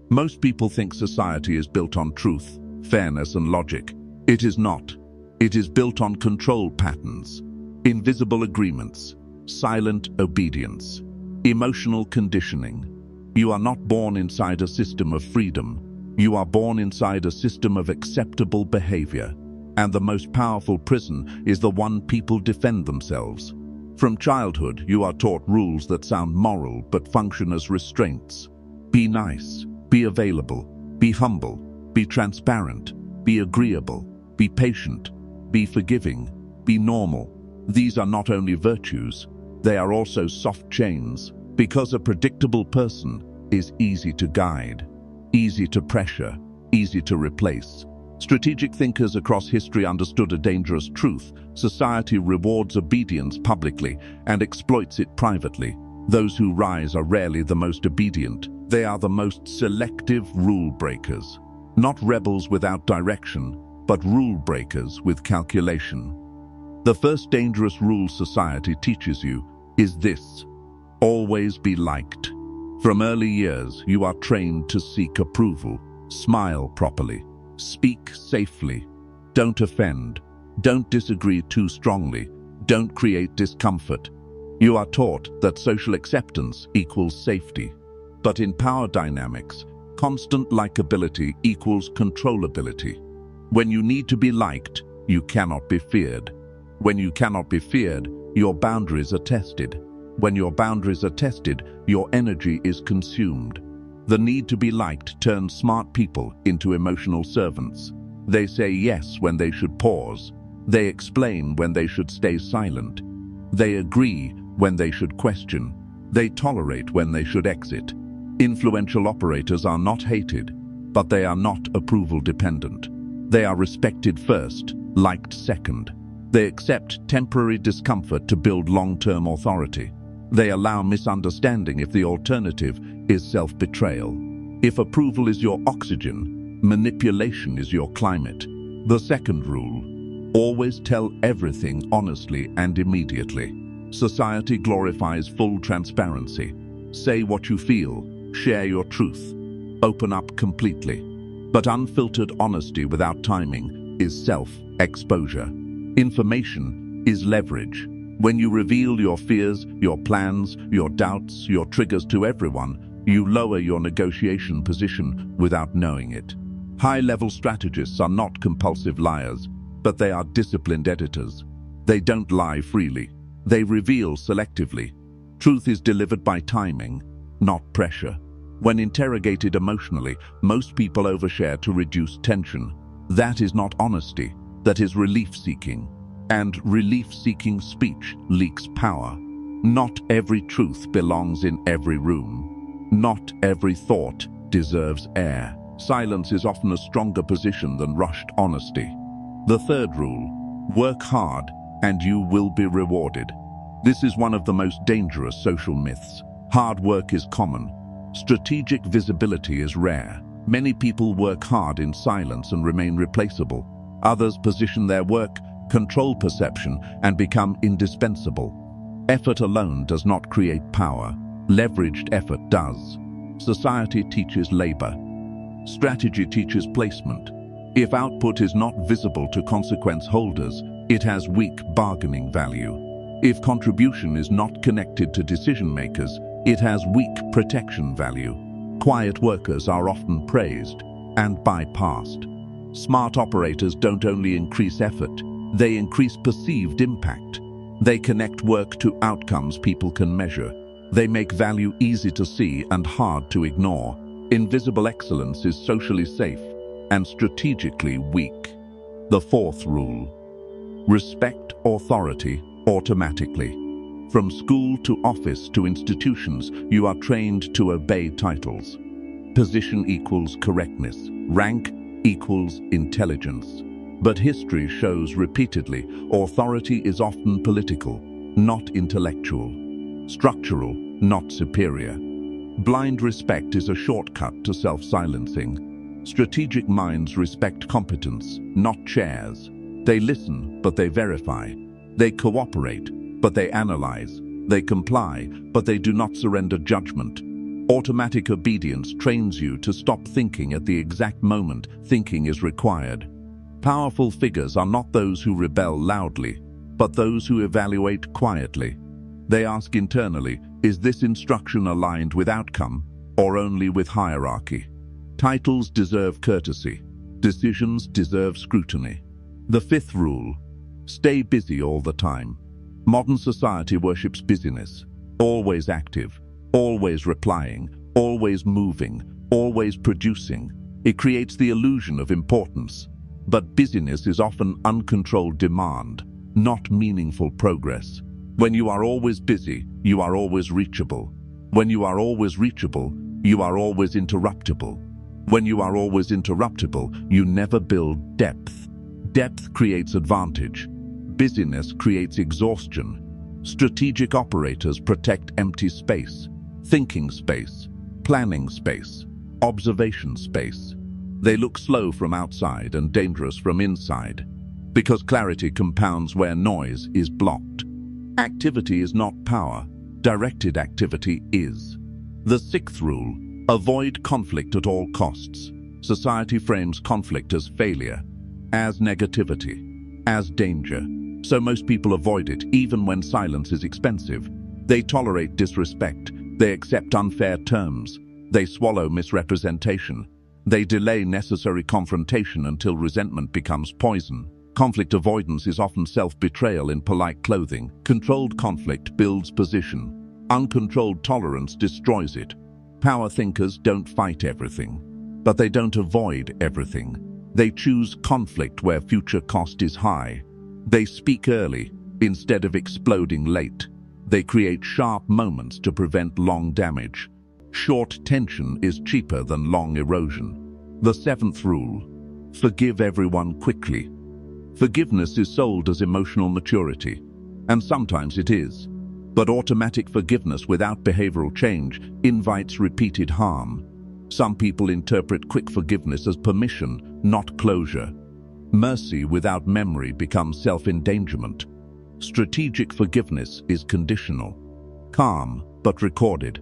Most people think society is built on truth, fairness, and logic. It is not. It is built on control patterns, invisible agreements, silent obedience, emotional conditioning. You are not born inside a system of freedom. You are born inside a system of acceptable behavior. And the most powerful prison is the one people defend themselves. From childhood, you are taught rules that sound moral but function as restraints. Be nice, be available, be humble, be transparent, be agreeable, be patient, be forgiving, be normal. These are not only virtues, they are also soft chains, because a predictable person is easy to guide, easy to pressure, easy to replace. Strategic thinkers across history understood a dangerous truth. Society rewards obedience publicly and exploits it privately. Those who rise are rarely the most obedient. They are the most selective rule breakers. Not rebels without direction, but rule breakers with calculation. The first dangerous rule society teaches you is this: always be liked. From early years, you are trained to seek approval, smile properly, speak safely, don't offend, don't disagree too strongly, don't create discomfort. You are taught that social acceptance equals safety. But in power dynamics, constant likability equals controllability. When you need to be liked, you cannot be feared. When you cannot be feared, your boundaries are tested. When your boundaries are tested, your energy is consumed. The need to be liked turns smart people into emotional servants. They say yes when they should pause. They explain when they should stay silent. They agree when they should question. They tolerate when they should exit. Influential operators are not hated, but they are not approval dependent. They are respected first, liked second. They accept temporary discomfort to build long-term authority. They allow misunderstanding if the alternative is self-betrayal. If approval is your oxygen, manipulation is your climate. The second rule: always tell everything honestly and immediately. Society glorifies full transparency. Say what you feel, share your truth, open up completely. But unfiltered honesty without timing is self-exposure. Information is leverage. When you reveal your fears, your plans, your doubts, your triggers to everyone, you lower your negotiation position without knowing it. High-level strategists are not compulsive liars, but they are disciplined editors. They don't lie freely. They reveal selectively. Truth is delivered by timing, not pressure. When interrogated emotionally, most people overshare to reduce tension. That is not honesty. That is relief-seeking. And relief-seeking speech leaks power. Not every truth belongs in every room. Not every thought deserves air. Silence is often a stronger position than rushed honesty. The third rule: work hard and you will be rewarded. This is one of the most dangerous social myths. Hard work is common. Strategic visibility is rare. Many people work hard in silence and remain replaceable. Others position their work, control perception, and become indispensable. Effort alone does not create power. Leveraged effort does. Society teaches labor. Strategy teaches placement. If output is not visible to consequence holders, it has weak bargaining value. If contribution is not connected to decision makers, it has weak protection value. Quiet workers are often praised and bypassed. Smart operators don't only increase effort, they increase perceived impact. They connect work to outcomes people can measure. They make value easy to see and hard to ignore. Invisible excellence is socially safe and strategically weak. The fourth rule: respect authority automatically. From school to office to institutions, you are trained to obey titles. Position equals correctness. Rank equals intelligence. But history shows repeatedly, authority is often political, not intellectual. Structural, not superior. Blind respect is a shortcut to self-silencing. Strategic minds respect competence, not chairs. They listen, but they verify. They cooperate, but they analyze. They comply, but they do not surrender judgment. Automatic obedience trains you to stop thinking at the exact moment thinking is required. Powerful figures are not those who rebel loudly, but those who evaluate quietly. They ask internally, is this instruction aligned with outcome or only with hierarchy? Titles deserve courtesy. Decisions deserve scrutiny. The fifth rule: stay busy all the time. Modern society worships busyness. Always active, always replying, always moving, always producing. It creates the illusion of importance. But busyness is often uncontrolled demand, not meaningful progress. When you are always busy, you are always reachable. When you are always reachable, you are always interruptible. When you are always interruptible, you never build depth. Depth creates advantage. Busyness creates exhaustion. Strategic operators protect empty space, thinking space, planning space, observation space. They look slow from outside and dangerous from inside, because clarity compounds where noise is blocked. Activity is not power. Directed activity is. The sixth rule: avoid conflict at all costs. Society frames conflict as failure, as negativity, as danger. So most people avoid it, even when silence is expensive. They tolerate disrespect. They accept unfair terms. They swallow misrepresentation. They delay necessary confrontation until resentment becomes poison. Conflict avoidance is often self-betrayal in polite clothing. Controlled conflict builds position. Uncontrolled tolerance destroys it. Power thinkers don't fight everything, but they don't avoid everything. They choose conflict where future cost is high. They speak early instead of exploding late. They create sharp moments to prevent long damage. Short tension is cheaper than long erosion. The seventh rule: forgive everyone quickly. Forgiveness is sold as emotional maturity, and sometimes it is. But automatic forgiveness without behavioral change invites repeated harm. Some people interpret quick forgiveness as permission, not closure. Mercy without memory becomes self-endangerment. Strategic forgiveness is conditional. Calm, but recorded.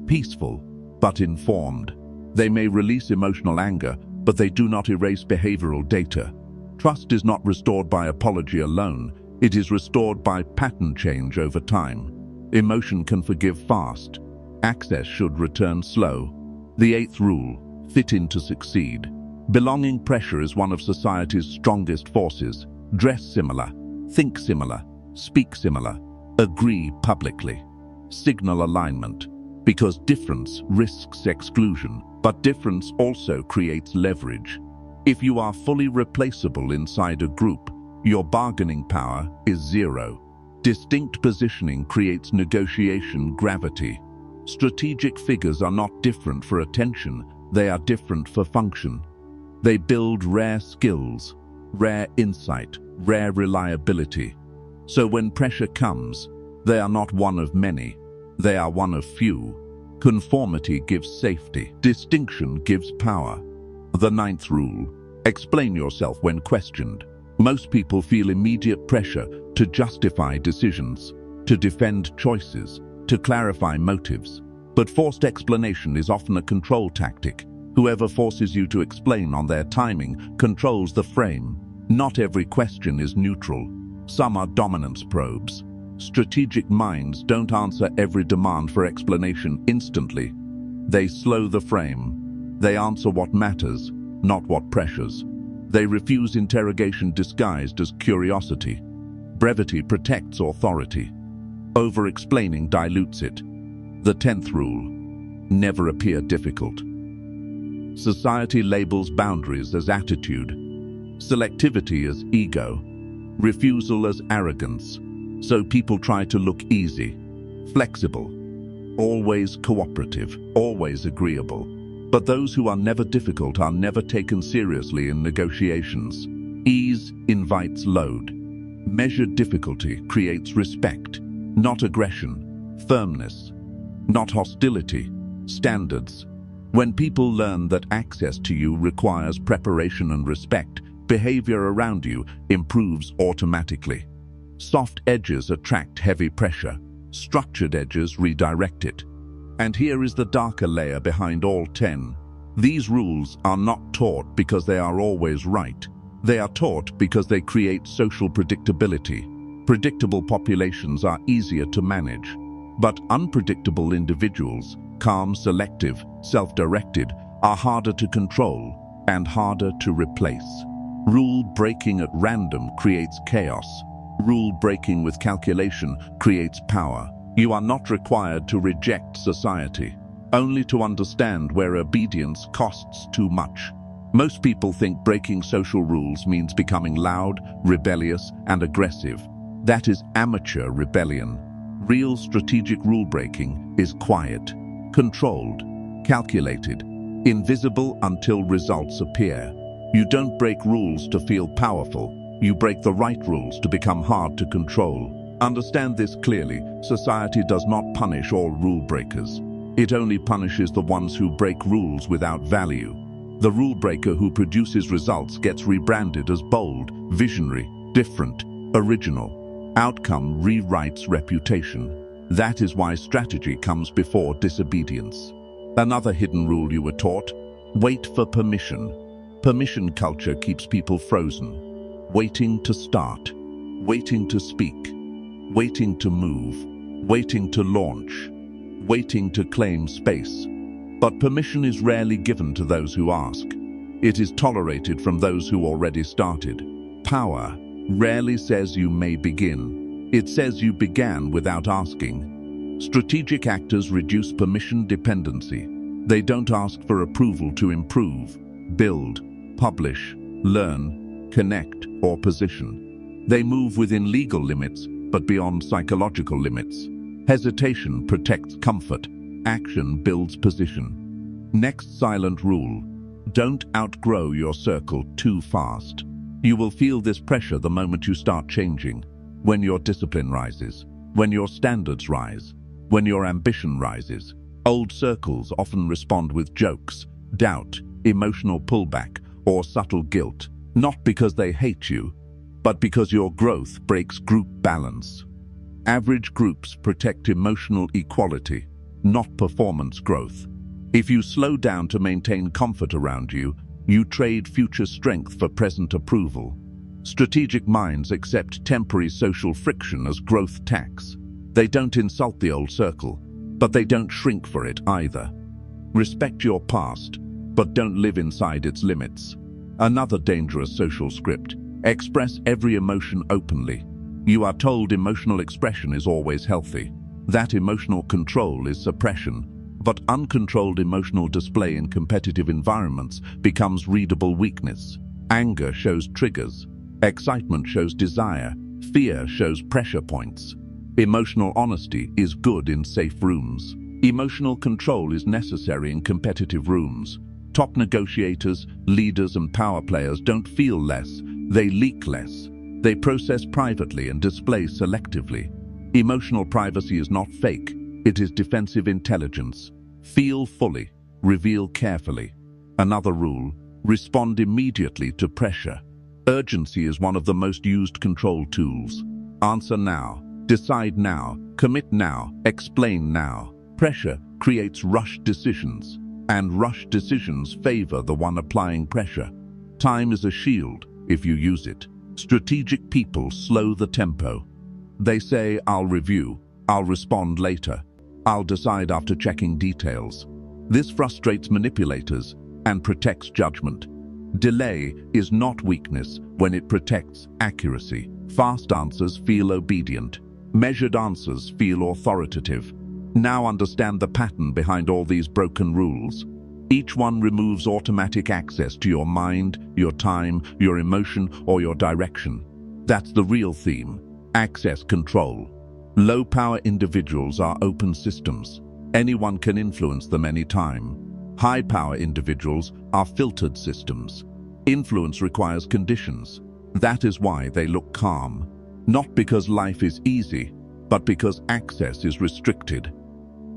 Peaceful, but informed. They may release emotional anger, but they do not erase behavioral data. Trust is not restored by apology alone. It is restored by pattern change over time. Emotion can forgive fast. Access should return slow. The eighth rule: fit in to succeed. Belonging pressure is one of society's strongest forces. Dress similar, think similar, speak similar, agree publicly. Signal alignment, because difference risks exclusion, but difference also creates leverage. If you are fully replaceable inside a group, your bargaining power is zero. Distinct positioning creates negotiation gravity. Strategic figures are not different for attention, they are different for function. They build rare skills, rare insight, rare reliability. So when pressure comes, they are not one of many, they are one of few. Conformity gives safety, distinction gives power. The ninth rule: explain yourself when questioned. Most people feel immediate pressure to justify decisions, to defend choices, to clarify motives. But forced explanation is often a control tactic. Whoever forces you to explain on their timing controls the frame. Not every question is neutral. Some are dominance probes. Strategic minds don't answer every demand for explanation instantly. They slow the frame. They answer what matters, not what pressures. They refuse interrogation disguised as curiosity. Brevity protects authority. Over-explaining dilutes it. The 10th rule: never appear difficult. Society labels boundaries as attitude, selectivity as ego, refusal as arrogance. So people try to look easy, flexible, always cooperative, always agreeable. But those who are never difficult are never taken seriously in negotiations. Ease invites load. Measured difficulty creates respect, not aggression, firmness, not hostility, standards. When people learn that access to you requires preparation and respect, behavior around you improves automatically. Soft edges attract heavy pressure. Structured edges redirect it. And here is the darker layer behind all 10. These rules are not taught because they are always right. They are taught because they create social predictability. Predictable populations are easier to manage, but unpredictable individuals, calm, selective, self-directed, are harder to control and harder to replace. Rule breaking at random creates chaos. Rule breaking with calculation creates power. You are not required to reject society, only to understand where obedience costs too much. Most people think breaking social rules means becoming loud, rebellious, and aggressive. That is amateur rebellion. Real strategic rule breaking is quiet, controlled, calculated, invisible until results appear. You don't break rules to feel powerful. You break the right rules to become hard to control. Understand this clearly. Society does not punish all rule breakers. It only punishes the ones who break rules without value. The rule breaker who produces results gets rebranded as bold, visionary, different, original. Outcome rewrites reputation. That is why strategy comes before disobedience. Another hidden rule you were taught: wait for permission. Permission culture keeps people frozen, waiting to start, waiting to speak, waiting to move, waiting to launch, waiting to claim space. But permission is rarely given to those who ask. It is tolerated from those who already started. Power rarely says you may begin. It says you began without asking. Strategic actors reduce permission dependency. They don't ask for approval to improve, build, publish, learn, connect, or position. They move within legal limits, but beyond psychological limits. Hesitation protects comfort. Action builds position. Next silent rule: don't outgrow your circle too fast. You will feel this pressure the moment you start changing. When your discipline rises, when your standards rise, when your ambition rises. Old circles often respond with jokes, doubt, emotional pullback, or subtle guilt, not because they hate you, but because your growth breaks group balance. Average groups protect emotional equality, not performance growth. If you slow down to maintain comfort around you, you trade future strength for present approval. Strategic minds accept temporary social friction as growth tax. They don't insult the old circle, but they don't shrink for it either. Respect your past, but don't live inside its limits. Another dangerous social script: express every emotion openly. You are told emotional expression is always healthy. That emotional control is suppression, but uncontrolled emotional display in competitive environments becomes readable weakness. Anger shows triggers. Excitement shows desire. Fear shows pressure points. Emotional honesty is good in safe rooms. Emotional control is necessary in competitive rooms. Top negotiators, leaders, and power players don't feel less, they leak less. They process privately and display selectively. Emotional privacy is not fake, it is defensive intelligence. Feel fully, reveal carefully. Another rule: respond immediately to pressure. Urgency is one of the most used control tools. Answer now, decide now, commit now, explain now. Pressure creates rushed decisions, and rushed decisions favor the one applying pressure. Time is a shield if you use it. Strategic people slow the tempo. They say, "I'll review, I'll respond later, I'll decide after checking details." This frustrates manipulators and protects judgment. Delay is not weakness when it protects accuracy. Fast answers feel obedient. Measured answers feel authoritative. Now understand the pattern behind all these broken rules. Each one removes automatic access to your mind, your time, your emotion, or your direction. That's the real theme: access control. Low-power individuals are open systems. Anyone can influence them anytime. High-power individuals are filtered systems. Influence requires conditions. That is why they look calm. Not because life is easy, but because access is restricted.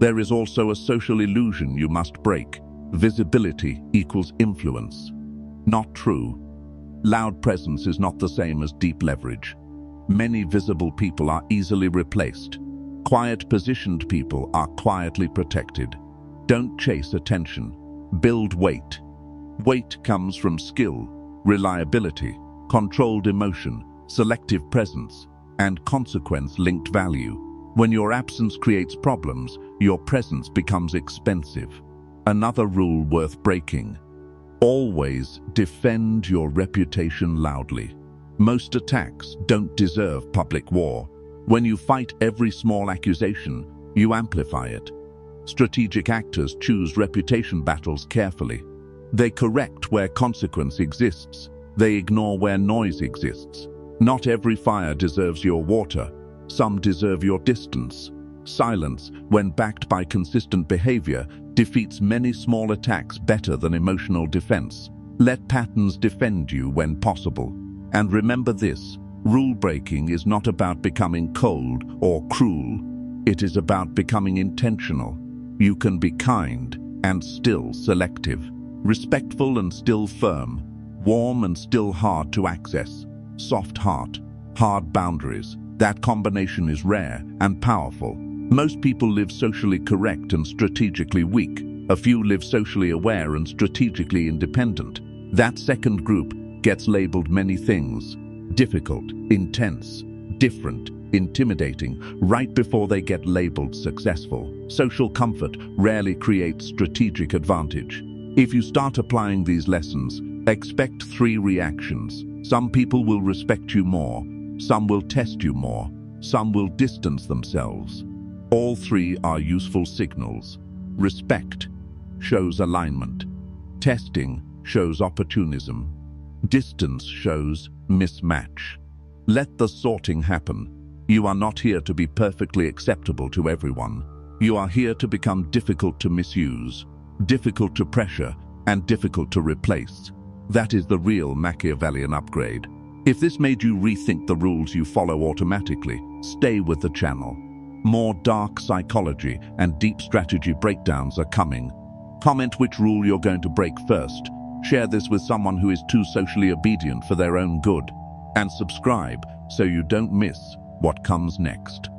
There is also a social illusion you must break. Visibility equals influence. Not true. Loud presence is not the same as deep leverage. Many visible people are easily replaced. Quiet positioned people are quietly protected. Don't chase attention. Build weight. Weight comes from skill, reliability, controlled emotion, selective presence, and consequence-linked value. When your absence creates problems, your presence becomes expensive. Another rule worth breaking: always defend your reputation loudly. Most attacks don't deserve public war. When you fight every small accusation, you amplify it. Strategic actors choose reputation battles carefully. They correct where consequence exists. They ignore where noise exists. Not every fire deserves your water. Some deserve your distance. Silence, when backed by consistent behavior, defeats many small attacks better than emotional defense. Let patterns defend you when possible. And remember this: rule breaking is not about becoming cold or cruel. It is about becoming intentional. You can be kind and still selective, respectful and still firm, warm and still hard to access, soft heart, hard boundaries. That combination is rare and powerful. Most people live socially correct and strategically weak. A few live socially aware and strategically independent. That second group gets labeled many things: difficult, intense, different, intimidating, right before they get labeled successful. Social comfort rarely creates strategic advantage. If you start applying these lessons, expect 3 reactions. Some people will respect you more, some will test you more, some will distance themselves. All 3 are useful signals. Respect shows alignment. Testing shows opportunism. Distance shows mismatch. Let the sorting happen. You are not here to be perfectly acceptable to everyone. You are here to become difficult to misuse, difficult to pressure, and difficult to replace. That is the real Machiavellian upgrade. If this made you rethink the rules you follow automatically, stay with the channel. More dark psychology and deep strategy breakdowns are coming. Comment which rule you're going to break first. Share this with someone who is too socially obedient for their own good. And subscribe so you don't miss what comes next.